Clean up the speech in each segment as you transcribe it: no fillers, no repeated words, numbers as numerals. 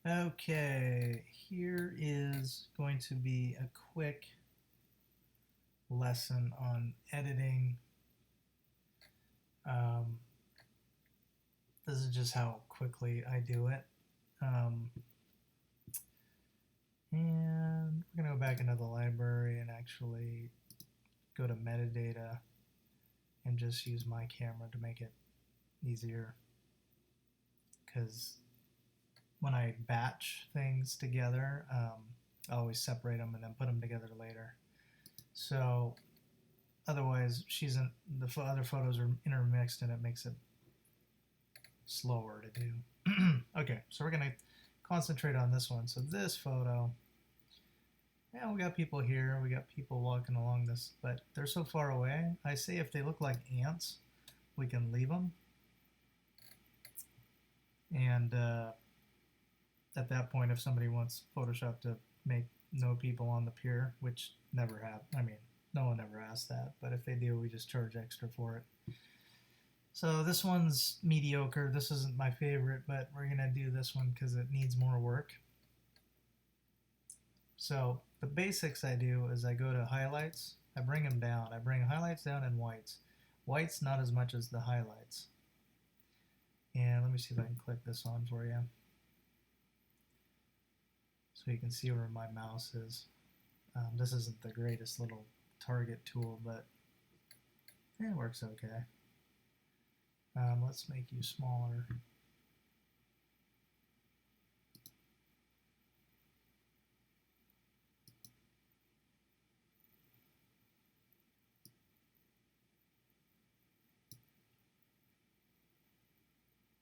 Okay, here is going to be a quick lesson on editing. Um, this is just how quickly I do it. Um, and we're going to go back into the library and actually go to metadata and just use my camera to make it easier. Because when I batch things together, I always separate them and then put them together later. So otherwise, the other photos are intermixed and it makes it slower to do. Okay, so we're gonna concentrate on this one. So this photo, yeah, we got people here, we got people walking along this, but they're so far away. I say if they look like ants, we can leave them. And at that point, if somebody wants Photoshop to make no people on the pier, which never happened, I mean, no one ever asked that, but if they do, we just charge extra for it. So this one's mediocre. This isn't my favorite, but we're gonna do this one because it needs more work. So the basics I do is I go to highlights, I bring them down. I bring highlights down and whites. Whites not as much as the highlights. And let me see if I can click this on for you. So you can see where my mouse is. This isn't the greatest little target tool, but it works okay. Let's make you smaller.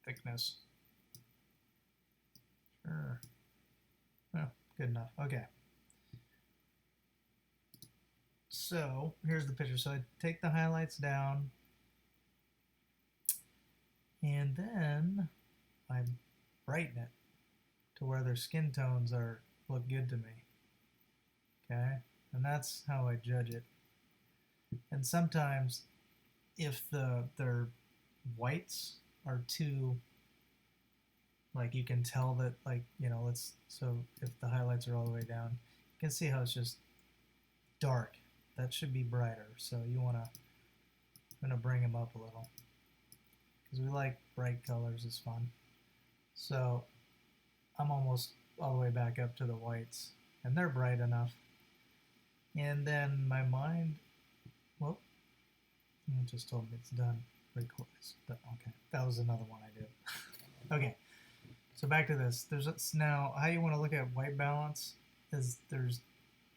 Thickness. Sure. Well, good enough. Okay. So here's the picture. So I take the highlights down, and then I brighten it to where their skin tones are look good to me. Okay, and that's how I judge it. And sometimes, if their whites are too, like, you can tell that, like, let's, so if the highlights are all the way down, you can see how it's just dark. That should be brighter. So I'm gonna bring them up a little because we like bright colors. It's fun. So I'm almost all the way back up to the whites, and they're bright enough. And then my mind, well, it just told me it's done. Record. Okay, that was another one I did. Okay, so back to this. There's now how you want to look at white balance is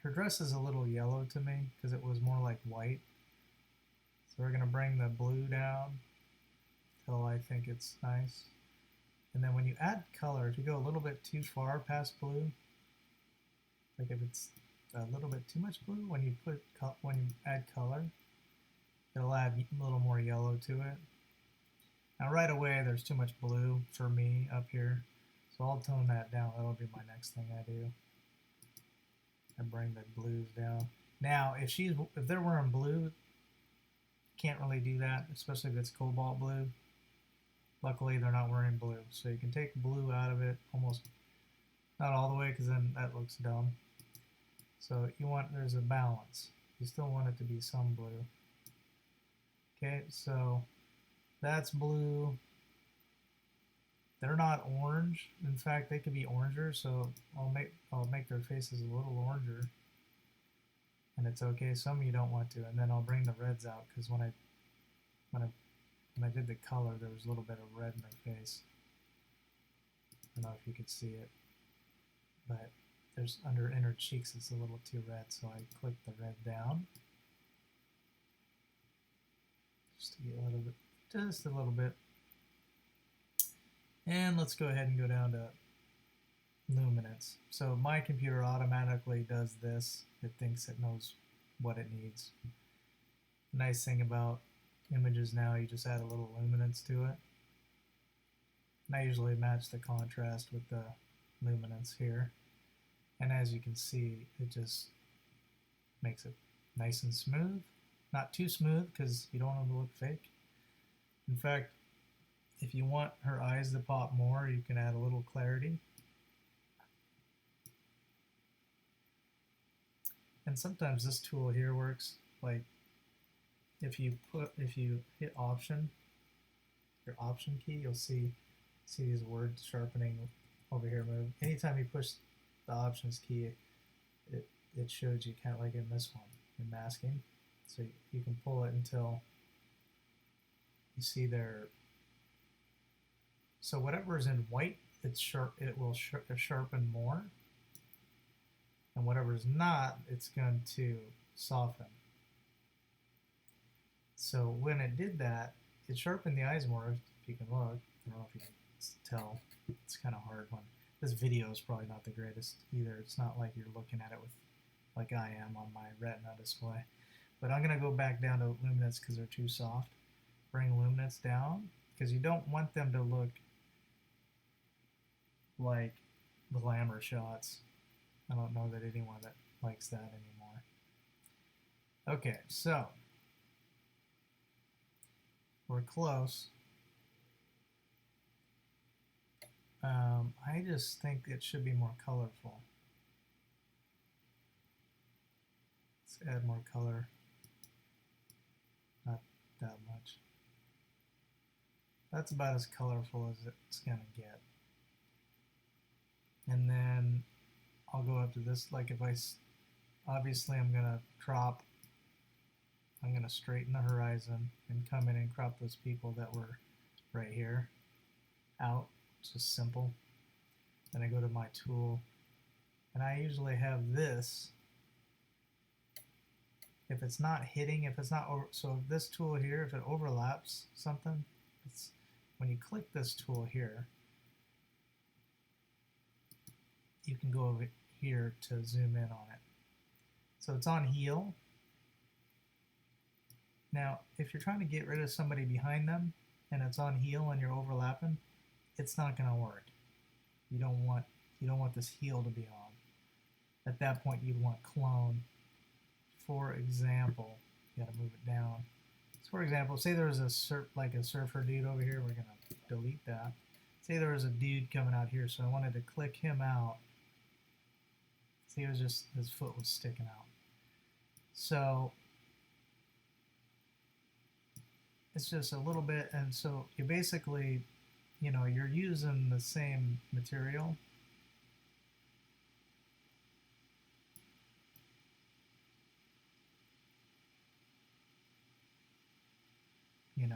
her dress is a little yellow to me because it was more like white. So we're gonna bring the blue down till I think it's nice. And then when you add color, if you go a little bit too far past blue, like if it's a little bit too much blue, when you add color, it'll add a little more yellow to it. Now right away there's too much blue for me up here, so I'll tone that down. That'll be my next thing I do. I bring the blues down. Now if they're wearing blue, can't really do that, especially if it's cobalt blue. Luckily they're not wearing blue, so you can take blue out of it, almost not all the way because then that looks dumb. So there's a balance. You still want it to be some blue. Okay, so that's blue. They're not orange. In fact, they could be oranger, so I'll make their faces a little oranger. And it's okay. Some you don't want to. And then I'll bring the reds out because when I did the color, there was a little bit of red in their face. I don't know if you could see it, but there's under inner cheeks it's a little too red, so I click the red down just to get just a little bit. And let's go ahead and go down to luminance. So my computer automatically does this. It thinks it knows what it needs. The nice thing about images now, you just add a little luminance to it. And I usually match the contrast with the luminance here. And as you can see, it just makes it nice and smooth. Not too smooth because you don't want them to look fake. In fact, if you want her eyes to pop more, you can add a little clarity. And sometimes this tool here works. Like if you hit Option, your Option key, you'll see these words sharpening over here move. Anytime you push the Options key, it shows you kind of like in this one, in masking. So you can pull it until you see there. So whatever is in white, it's sharp. It will sharpen more, and whatever is not, it's going to soften. So when it did that, it sharpened the eyes more. If you can look, I don't know if you can tell. It's kind of hard when this video is probably not the greatest either. It's not like you're looking at it with like I am on my Retina display. But I'm going to go back down to luminance because they're too soft. Bring luminance down because you don't want them to look like glamour shots. I don't know that anyone that likes that anymore. Okay, so we're close. I just think it should be more colorful. Let's add more color. Not that much. That's about as colorful as it's going to get. And then I'll go up to this, like if obviously I'm going to crop, I'm going to straighten the horizon and come in and crop those people that were right here out. It's just simple. Then I go to my tool, and I usually have this. If it's not hitting, if it's not over, so this tool here, if it overlaps something, it's when you click this tool here, you can go over here to zoom in on it. So it's on heal. Now, if you're trying to get rid of somebody behind them and it's on heal and you're overlapping, it's not going to work. You don't want this heal to be on. At that point, you'd want clone. For example, you got to move it down. So for example, say there was a surfer dude over here. We're going to delete that. Say there was a dude coming out here, so I wanted to click him out. See, it was just his foot was sticking out. So it's just a little bit, and so you basically, you're using the same material.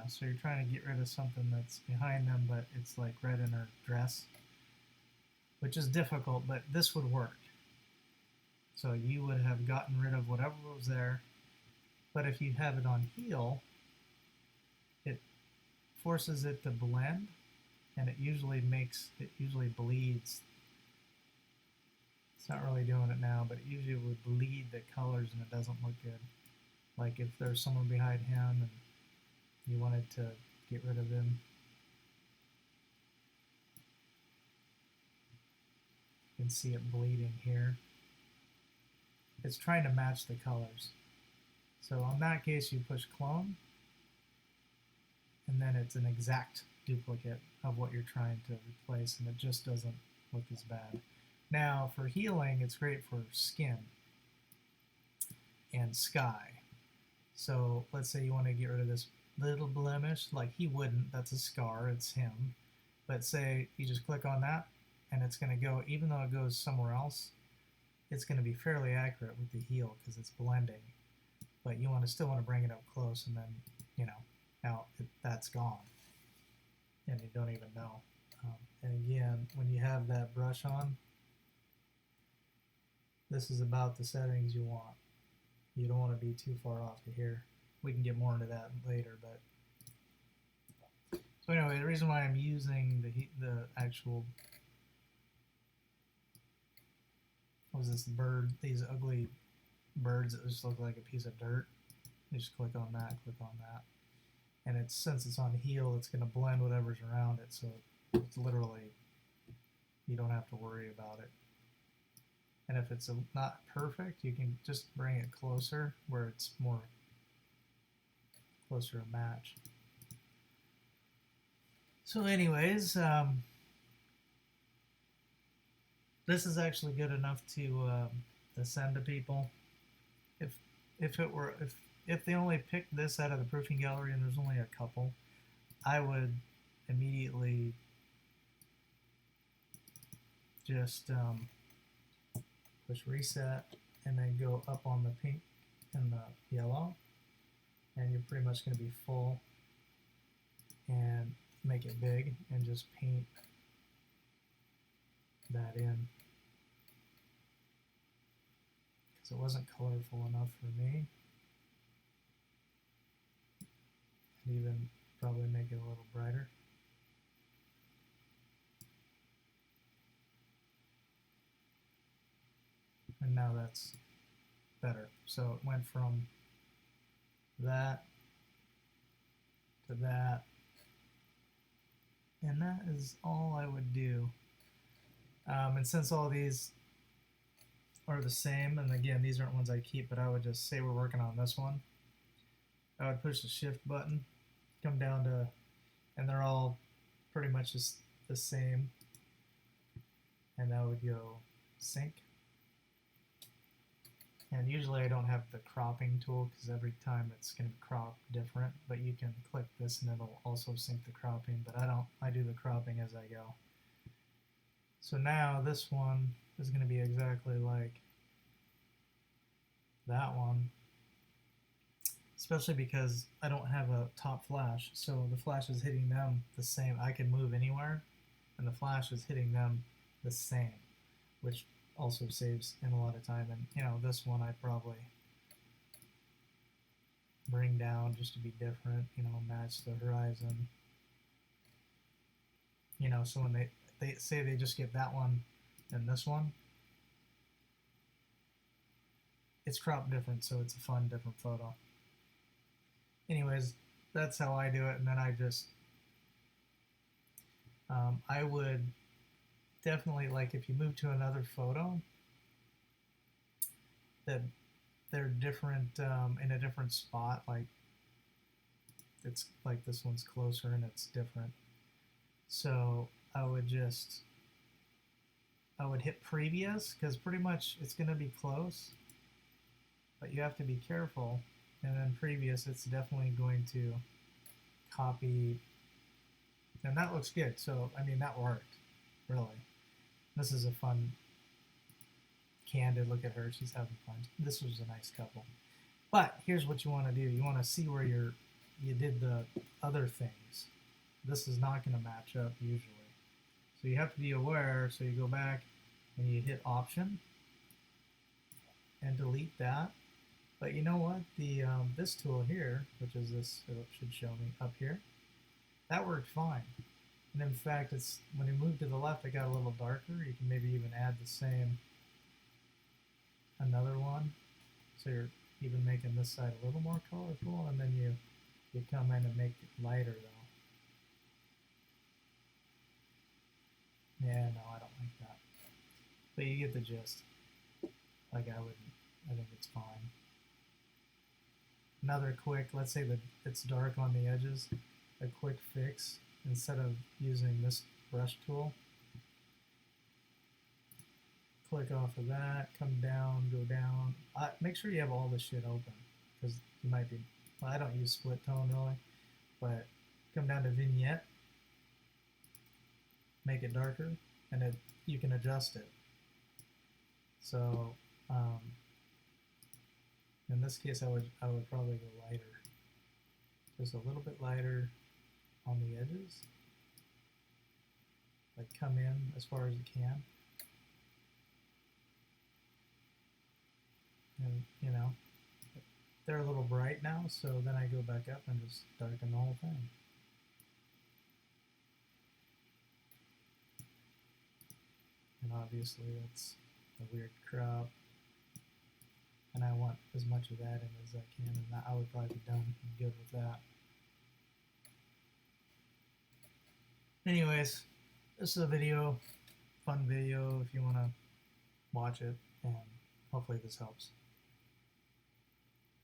So you're trying to get rid of something that's behind them, but it's like red in her dress, which is difficult, but this would work. So you would have gotten rid of whatever was there, but if you have it on heal, it forces it to blend, and it usually bleeds. It's not really doing it now, but it usually would bleed the colors and it doesn't look good. Like if there's someone behind him and you wanted to get rid of him, you can see it bleeding here. It's trying to match the colors. So in that case, you push clone, and then it's an exact duplicate of what you're trying to replace, and it just doesn't look as bad. Now, for healing, it's great for skin and sky. So let's say you want to get rid of this little blemish, like he wouldn't, that's a scar, it's him. But say you just click on that, and it's going to go, even though it goes somewhere else, it's going to be fairly accurate with the heal because it's blending. But you still want to bring it up close, and then, now that's gone. And you don't even know. And again, when you have that brush on, this is about the settings you want. You don't want to be too far off to here. We can get more into that later, but so anyway, the reason why I'm using the actual, what was this bird? These ugly birds that just look like a piece of dirt. You just click on that, and since it's on heal, it's going to blend whatever's around it. So it's literally, you don't have to worry about it. And if it's not perfect, you can just bring it closer where it's more closer to match. So anyways, this is actually good enough to send to people. if if they only picked this out of the proofing gallery and there's only a couple, I would immediately just push reset and then go up on the pink and the yellow, and you're pretty much going to be full, and make it big and just paint that in, because it wasn't colorful enough for me. And even probably make it a little brighter. And now that's better. So it went from that to that, and that is all I would do. And since all these are the same, and again, these aren't ones I keep, but I would just say we're working on this one. I would push the shift button, come down to, and they're all pretty much just the same, and I would go sync. And usually I don't have the cropping tool because every time it's going to crop different, but you can click this and it'll also sync the cropping, but I do the cropping as I go. So now this one is going to be exactly like that one, especially because I don't have a top flash, so the flash is hitting them the same. I can move anywhere and the flash is hitting them the same, which also saves in a lot of time. And you know, this one I probably bring down just to be different, you know, match the horizon, you know, so when they say they just get that one and this one, it's cropped different, so it's a fun different photo. Anyways, that's how I do it. And then I just I would definitely, like, if you move to another photo that they're different in a different spot, like it's like this one's closer and it's different, so I would hit previous, because pretty much it's going to be close, but you have to be careful, and then previous, it's definitely going to copy, and that looks good. So I mean, that worked really. This is a fun, candid look at her. She's having fun. This was a nice couple. But here's what you want to do. You want to see where you did the other things. This is not going to match up usually. So you have to be aware. So you go back and you hit Option and delete that. But you know what? The this tool here, which is this, it should show me up here, that worked fine. And in fact, it's when you move to the left, it got a little darker. You can maybe even add the same, another one. So you're even making this side a little more colorful, and then you come in and make it lighter though. Yeah, no, I don't like that. But you get the gist. Like I think it's fine. Another quick, let's say that it's dark on the edges, a quick fix, instead of using this brush tool, click off of that, come down, go down. Make sure you have all this shit open, because you might be, well, I don't use split tone really, but come down to vignette, make it darker, and you can adjust it. So in this case, I would probably go lighter, just a little bit lighter on the edges, like come in as far as you can, and you know, they're a little bright now, so then I go back up and just darken the whole thing. And obviously that's a weird crop, and I want as much of that in as I can, and I would probably be done and good with that. Anyways, this is a video, fun video if you want to watch it, and hopefully this helps.